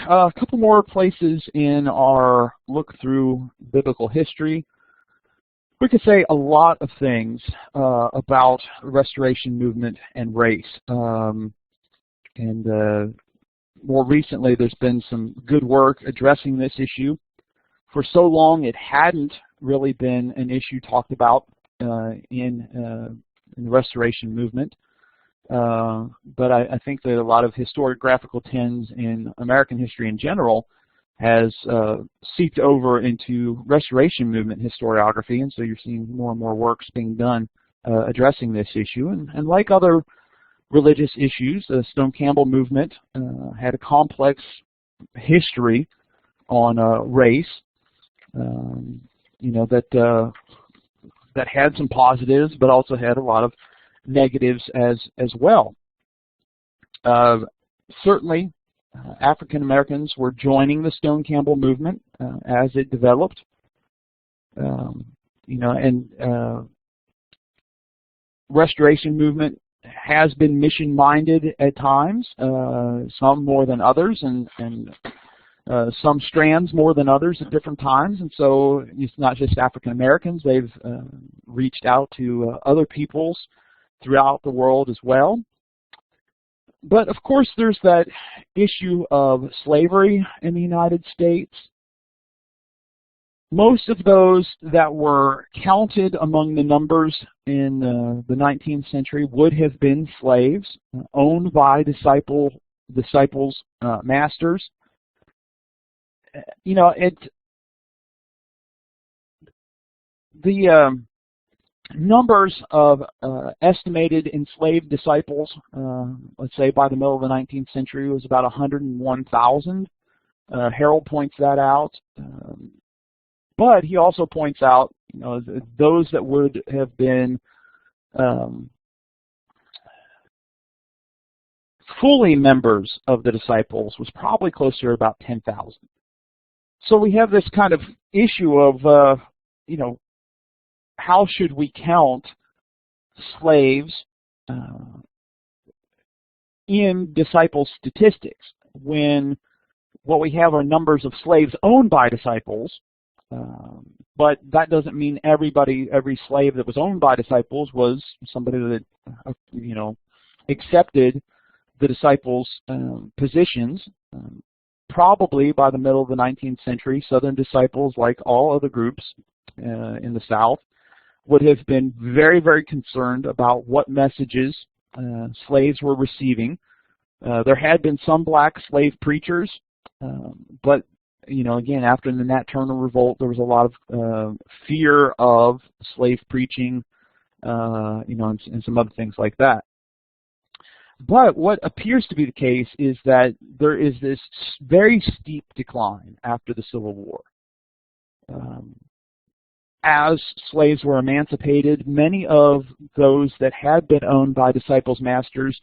a couple more places in our look through biblical history. We could say a lot of things about the Restoration movement and race. More recently, there's been some good work addressing this issue. For so long, it hadn't really been an issue talked about in the Restoration movement. But I think that a lot of historiographical trends in American history in general has seeped over into Restoration movement historiography, and so you're seeing more and more works being done addressing this issue. And like other religious issues, the Stone Campbell movement had a complex history on race, that had some positives, but also had a lot of negatives as well. Certainly, African Americans were joining the Stone Campbell movement as it developed. Restoration movement has been mission-minded at times, some more than others, and some strands more than others at different times. And so it's not just African Americans; they've reached out to other peoples throughout the world as well. But of course, there's that issue of slavery in the United States. Most of those that were counted among the numbers in the 19th century would have been slaves owned by disciples' masters. The numbers of estimated enslaved disciples, let's say by the middle of the 19th century, was about 101,000. Harold points that out. But he also points out, those that would have been fully members of the disciples was probably closer to about 10,000. So we have this kind of issue of, how should we count slaves in disciple statistics when what we have are numbers of slaves owned by disciples, but that doesn't mean every slave that was owned by disciples was somebody that, accepted the disciples' positions. Probably by the middle of the 19th century, Southern disciples, like all other groups in the South, would have been very, very concerned about what messages slaves were receiving. There had been some black slave preachers, but again, after the Nat Turner Revolt, there was a lot of fear of slave preaching, and some other things like that. But what appears to be the case is that there is this very steep decline after the Civil War. As slaves were emancipated, many of those that had been owned by disciples' masters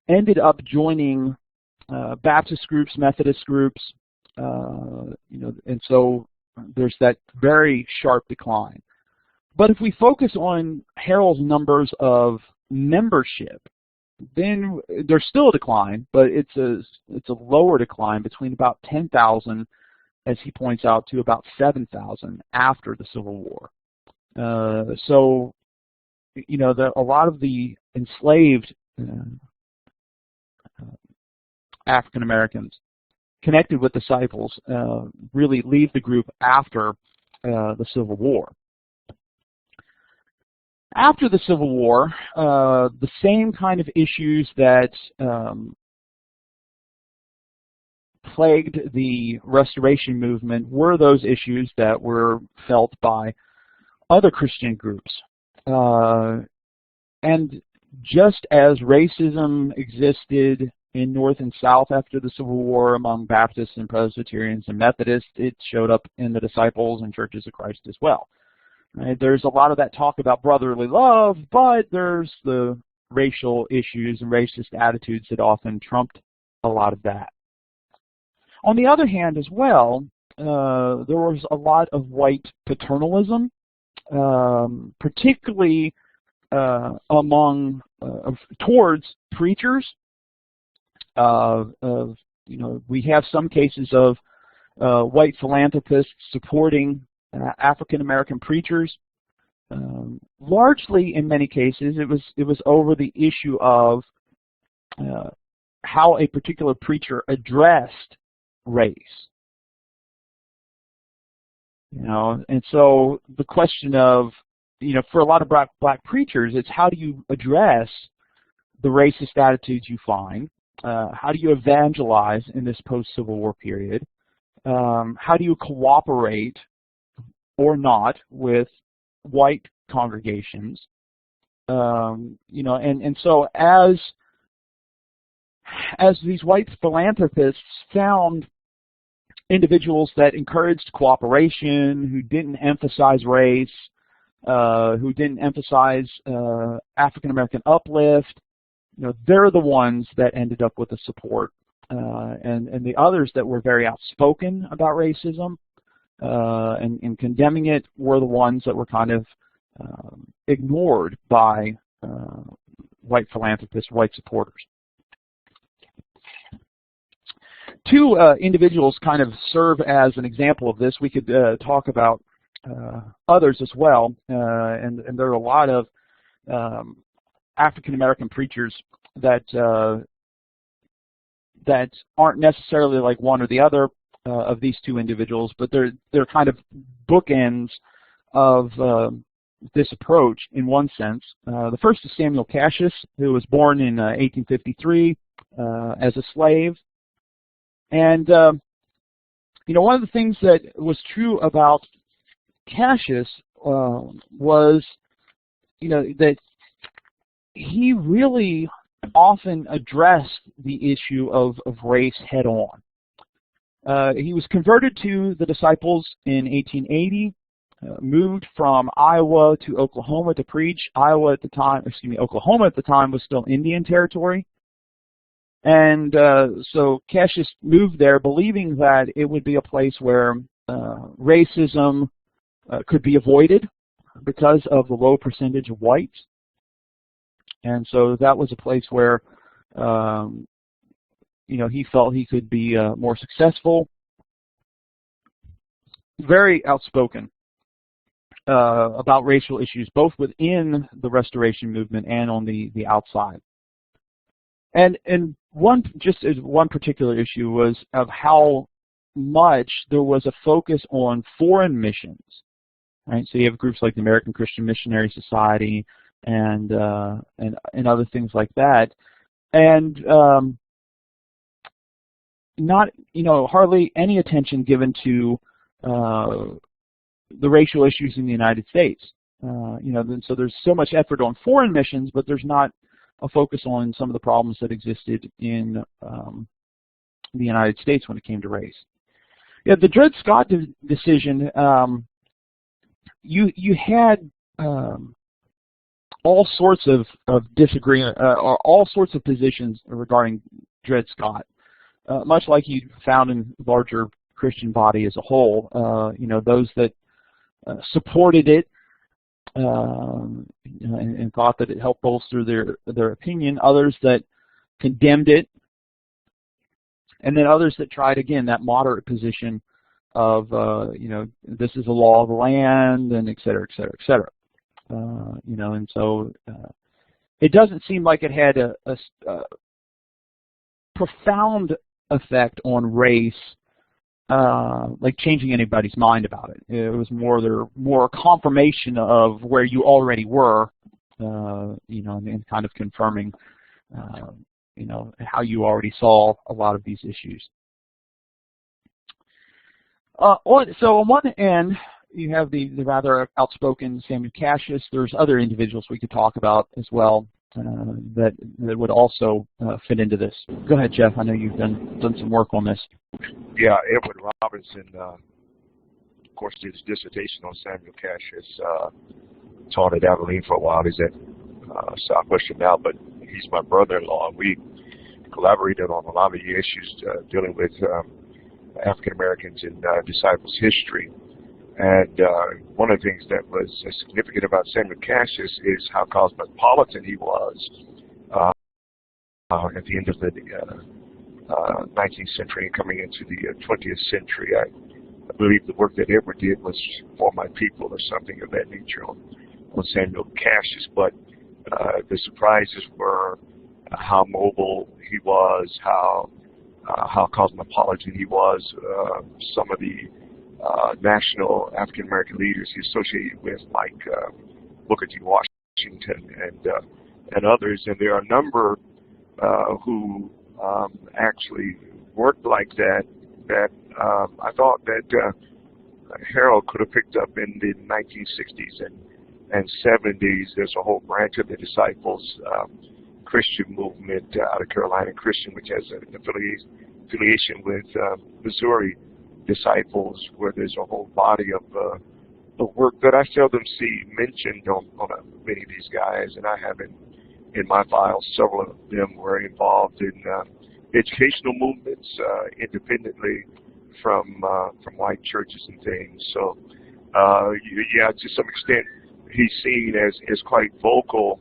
ended up joining Baptist groups, Methodist groups, and so there's that very sharp decline. But if we focus on Harold's numbers of membership, then there's still a decline, but it's a lower decline, between about 10,000, as he points out, to about 7,000 after the Civil War. So, a lot of the enslaved African Americans connected with disciples really leave the group after the Civil War. After the Civil War, the same kind of issues that plagued the Restoration movement were those issues that were felt by other Christian groups. And just as racism existed in North and South after the Civil War among Baptists and Presbyterians and Methodists, it showed up in the disciples and churches of Christ as well. Right? There's a lot of that talk about brotherly love, but there's the racial issues and racist attitudes that often trumped a lot of that. On the other hand as well, there was a lot of white paternalism, particularly towards preachers of we have some cases of white philanthropists supporting African American preachers. Largely, in many cases, it was over the issue of how a particular preacher addressed race. And so the question of, for a lot of black preachers, it's how do you address the racist attitudes you find? How do you evangelize in this post-Civil War period? How do you cooperate or not with white congregations? And so as these white philanthropists found individuals that encouraged cooperation, who didn't emphasize race, who didn't emphasize African American uplift, they're the ones that ended up with the support. And the others that were very outspoken about racism and condemning it were the ones that were kind of ignored by white philanthropists, white supporters. Two individuals kind of serve as an example of this. We could talk about others as well, and there are a lot of African American preachers that aren't necessarily like one or the other of these two individuals, but they're kind of bookends of this approach in one sense. The first is Samuel Cassius, who was born in 1853 as a slave. And, one of the things that was true about Cassius was, that he really often addressed the issue of race head on. He was converted to the disciples in 1880, moved from Iowa to Oklahoma to preach. Oklahoma at the time was still Indian territory. And so Cassius moved there believing that it would be a place where racism could be avoided because of the low percentage of whites. And so that was a place where, he felt he could be more successful. Very outspoken about racial issues, both within the Restoration movement and on the outside. And one particular issue was of how much there was a focus on foreign missions, right? So you have groups like the American Christian Missionary Society and other things like that, and not hardly any attention given to the racial issues in the United States. So there's so much effort on foreign missions, but there's not a focus on some of the problems that existed in the United States when it came to race. Yeah, the Dred Scott decision, you had all sorts of disagreement, or all sorts of positions regarding Dred Scott, much like you found in the larger Christian body as a whole. Those that supported it, and thought that it helped bolster their opinion, others that condemned it, and then others that tried, again, that moderate position of, this is a law of the land, and et cetera, et cetera, et cetera. And so it doesn't seem like it had a profound effect on race, like changing anybody's mind about it. It was more confirmation of where you already were, and kind of confirming, how you already saw a lot of these issues. So on one end, you have the rather outspoken Samuel Cassius. There's other individuals we could talk about as well that would also fit into this. Go ahead, Jeff. I know you've done some work on this. Yeah, Edward Robinson, of course, did his dissertation on Samuel Cassius. Taught at Abilene for a while. He's at Southwestern now, but he's my brother-in-law. We collaborated on a lot of the issues dealing with African Americans in disciples' history. And one of the things that was significant about Samuel Cassius is how cosmopolitan he was at the end of the 19th century and coming into the 20th century. I believe the work that Edward did was for my people or something of that nature on Samuel Cassius, but the surprises were how mobile he was, how cosmopolitan he was, some of the national African American leaders he associated with, like Booker T. Washington and others, and there are a number who actually worked like that I thought that Harold could have picked up in the 1960s and 70s. There's a whole branch of the Disciples Christian movement out of Carolina Christian, which has an affiliation with Missouri Disciples, where there's a whole body of work that I seldom see mentioned on many of these guys, and I have in my files. Several of them were involved in educational movements independently from white churches and things. So yeah, to some extent, he's seen as quite vocal,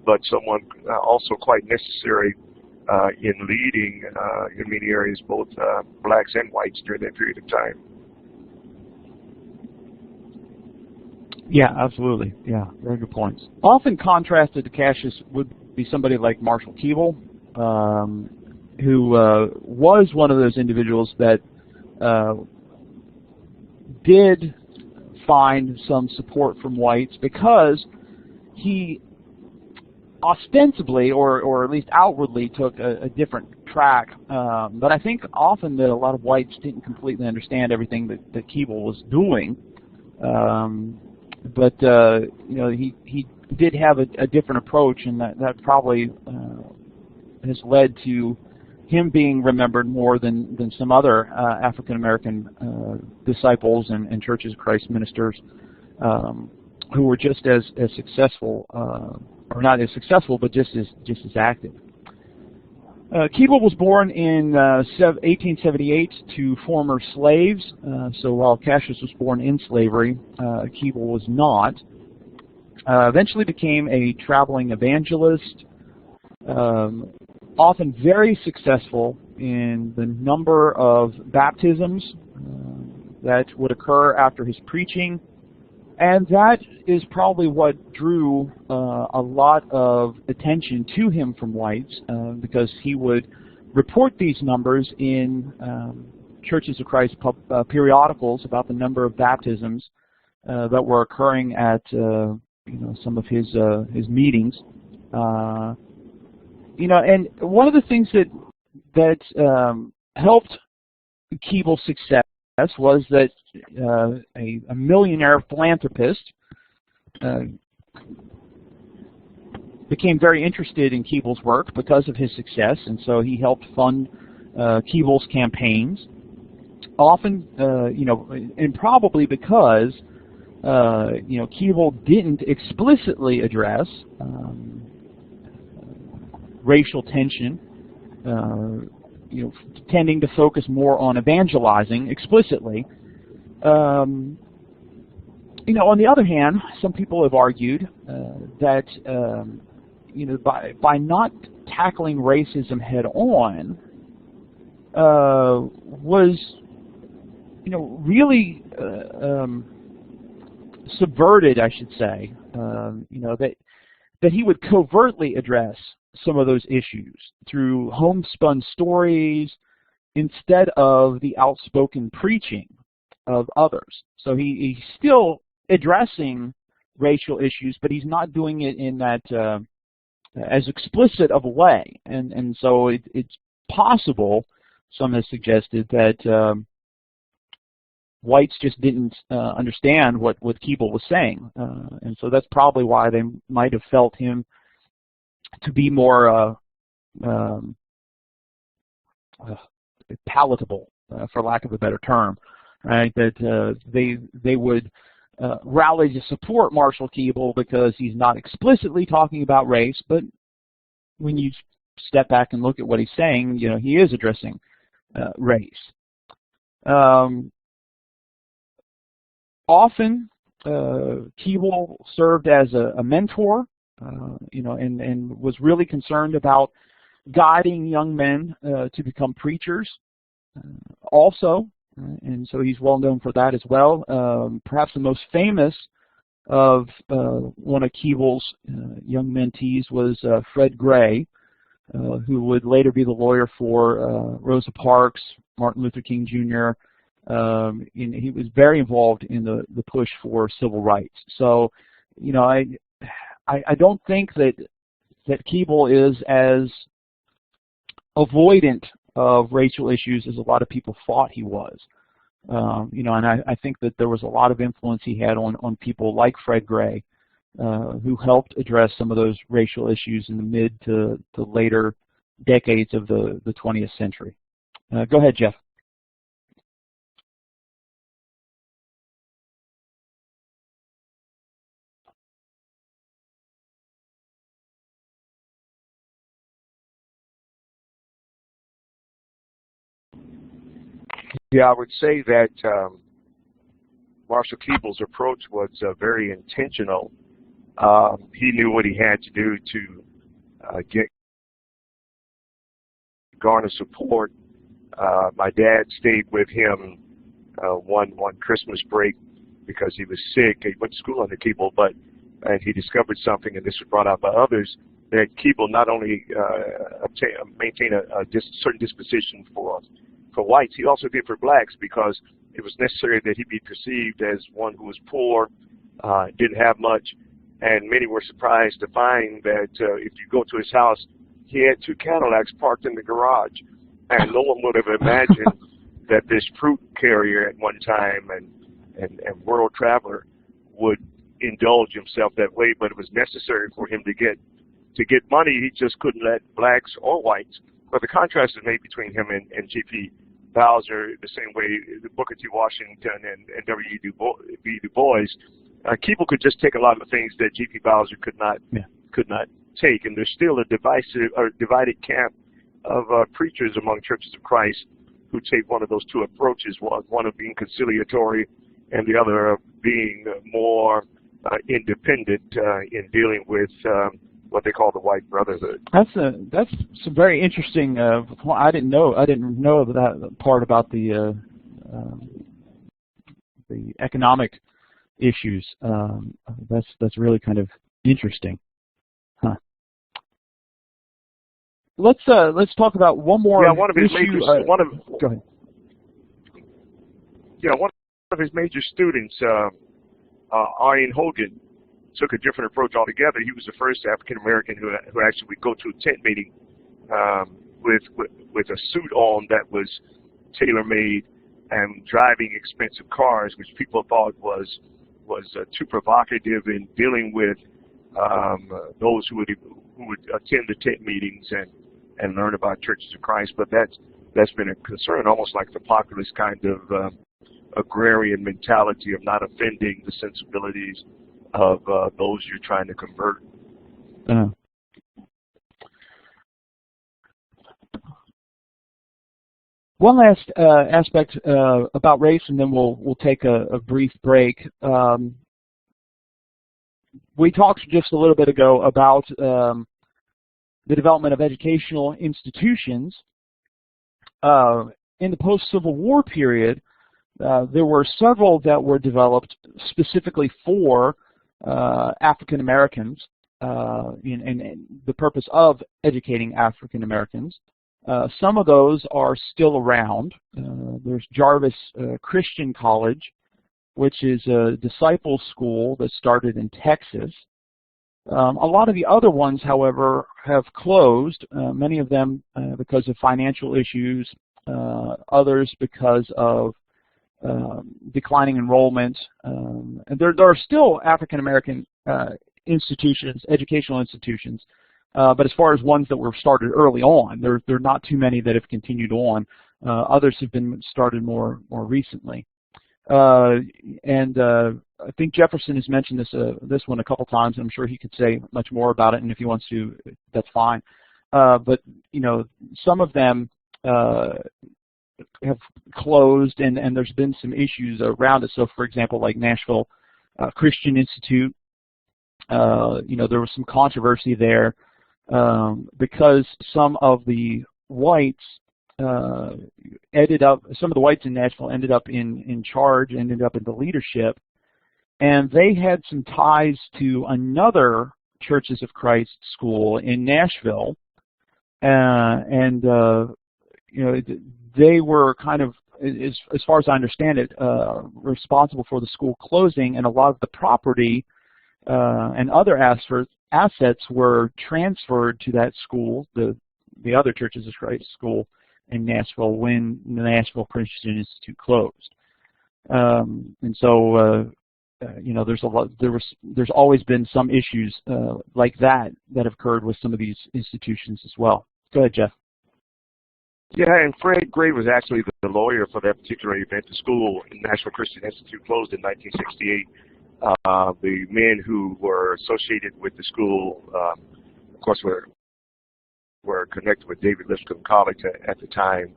but someone also quite necessary in leading in many areas, both blacks and whites during that period of time. Yeah, absolutely. Yeah, very good points. Often contrasted to Cassius would be somebody like Marshall Campbell, who was one of those individuals that did find some support from whites because he ostensibly, or at least outwardly, took a different track. But I think often that a lot of whites didn't completely understand everything that Campbell was doing. But you know, he did have a different approach, and that probably has led to him being remembered more than some other African American disciples and Churches of Christ ministers who were just as successful, or not as successful, but just as active. Campbell was born in 1878 to former slaves. So while Cassius was born in slavery, Campbell was not. Eventually became a traveling evangelist, often very successful in the number of baptisms that would occur after his preaching. And that is probably what drew a lot of attention to him from whites, because he would report these numbers in Churches of Christ periodicals about the number of baptisms that were occurring at some of his meetings. And one of the things that helped Campbell's success was that a millionaire philanthropist became very interested in Campbell's work because of his success, and so he helped fund Campbell's campaigns. Often, and probably because Campbell didn't explicitly address racial tension, tending to focus more on evangelizing explicitly. On the other hand, some people have argued that by not tackling racism head on was really subverted, I should say. That he would covertly address some of those issues through homespun stories instead of the outspoken preaching of others. So he's still addressing racial issues, but he's not doing it in that as explicit of a way. And so it's possible, some have suggested, that whites just didn't understand what Campbell was saying. And so that's probably why they might have felt him to be more palatable, for lack of a better term, right? That they would rally to support Marshall Campbell because he's not explicitly talking about race, but when you step back and look at what he's saying, he is addressing race. Often, Campbell served as a mentor, and was really concerned about guiding young men to become preachers also, and so he's well known for that as well. Perhaps the most famous of one of Campbell's young mentees was Fred Gray, who would later be the lawyer for Rosa Parks, Martin Luther King Jr. He was very involved in the push for civil rights. So, you know, I don't think that Campbell is as avoidant of racial issues as a lot of people thought he was. You know, and I think that there was a lot of influence he had on people like Fred Gray, who helped address some of those racial issues in the mid to later decades of the 20th century. Go ahead, Jeff. Yeah, I would say that Marshall Campbell's approach was very intentional. He knew what he had to do to garner support. My dad stayed with him one Christmas break because he was sick. He went to school under Campbell, and he discovered something, and this was brought out by others, that Campbell not only maintained a certain disposition for whites, he also did for blacks, because it was necessary that he be perceived as one who was poor, didn't have much, and many were surprised to find that if you go to his house, he had 2 Cadillacs parked in the garage, and no one would have imagined that this fruit carrier at one time and world traveler would indulge himself that way. But it was necessary for him to get money. He just couldn't let blacks or whites. But the contrast is made between him and G.P. Bowser the same way Booker T. Washington and W.E.B. Du Bois. Campbell could just take a lot of the things that G.P. Bowser could not take, and there's still a divided camp of preachers among churches of Christ who take one of those 2 approaches, one of being conciliatory and the other of being more independent in dealing with what they call the white brotherhood. That's some very interesting. I didn't know that part about the economic issues. That's really kind of interesting, huh? Let's talk about one more. Yeah, one of his issue. Go ahead. Yeah, one of his major students, Ian Hogan, took a different approach altogether. He was the first African American who actually would go to a tent meeting with a suit on that was tailor-made and driving expensive cars, which people thought was too provocative in dealing with those who would attend the tent meetings and learn about churches of Christ. But that's been a concern, almost like the populist kind of agrarian mentality of not offending the sensibilities of those you're trying to convert. One last aspect about race, and then we'll take a brief break. We talked just a little bit ago about the development of educational institutions. In the post-Civil War period, there were several that were developed specifically for African Americans in the purpose of educating African Americans. Some of those are still around. There's Jarvis Christian College, which is a disciple school that started in Texas. A lot of the other ones, however, have closed, many of them because of financial issues, others because of declining enrollment. And there are still African American institutions, educational institutions, but as far as ones that were started early on, there are not too many that have continued on. Others have been started more recently. I think Jefferson has mentioned this one a couple times, and I'm sure he could say much more about it, and if he wants to, that's fine. But you know, some of them have closed, and there's been some issues around it. So, for example, like Nashville Christian Institute, you know, there was some controversy there because some of the whites some of the whites in Nashville ended up in charge, ended up in the leadership, and they had some ties to another Churches of Christ school in Nashville, and they were kind of, as far as I understand it, responsible for the school closing, and a lot of the property and other assets were transferred to that school, the other Churches of Christ school in Nashville, when the Nashville Christian Institute closed. And so there's always been some issues like that have occurred with some of these institutions as well. Go ahead, Jeff. Yeah, and Fred Gray was actually the lawyer for that particular event. The school, Nashville Christian Institute, closed in 1968. The men who were associated with the school, of course, were connected with David Lipscomb College at the time,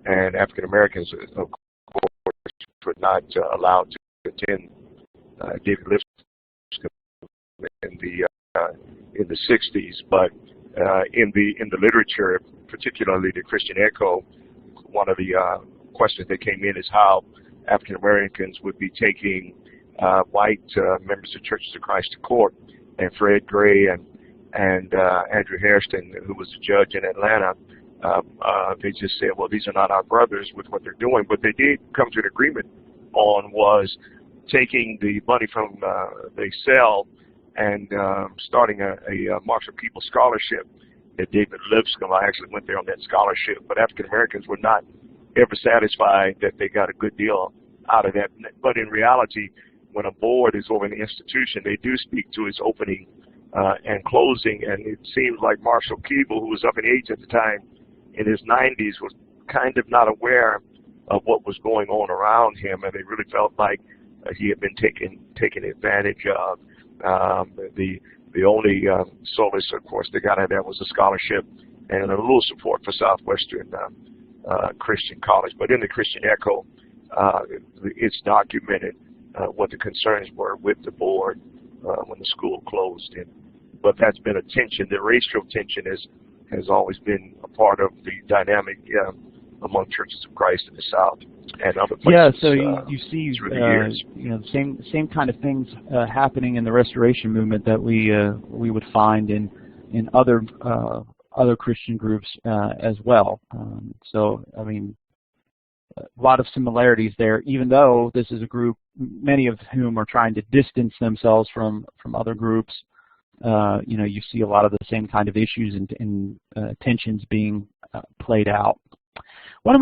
and African Americans, of course, were not allowed to attend David Lipscomb in the 60s. But in the literature, particularly the Christian Echo, one of the questions that came in is how African Americans would be taking white members of Churches of Christ to court. And Fred Gray and Andrew Hairston, who was a judge in Atlanta, they just said, well, these are not our brothers with what they're doing. But they did come to an agreement on was taking the money from the sale and starting a Marshall Peoples Scholarship at David Lipscomb. I actually went there on that scholarship, but African Americans were not ever satisfied that they got a good deal out of that. But in reality, when a board is over an institution, they do speak to its opening and closing, and it seems like Marshall Keeble, who was up in age at the time, in his 90s, was kind of not aware of what was going on around him, and they really felt like he had been taken advantage of. The only solace, of course, they got out of that was a scholarship and a little support for Southwestern Christian College. But in the Christian Echo, it's documented what the concerns were with the board when the school closed. But that's been a tension. The racial tension has always been a part of the dynamic among Churches of Christ in the South and other places. Yeah, so you see, the same kind of things happening in the Restoration movement that we would find in other Christian groups as well. So I mean, a lot of similarities there, even though this is a group, many of whom are trying to distance themselves from other groups. You see a lot of the same kind of issues and tensions being played out. Why don't we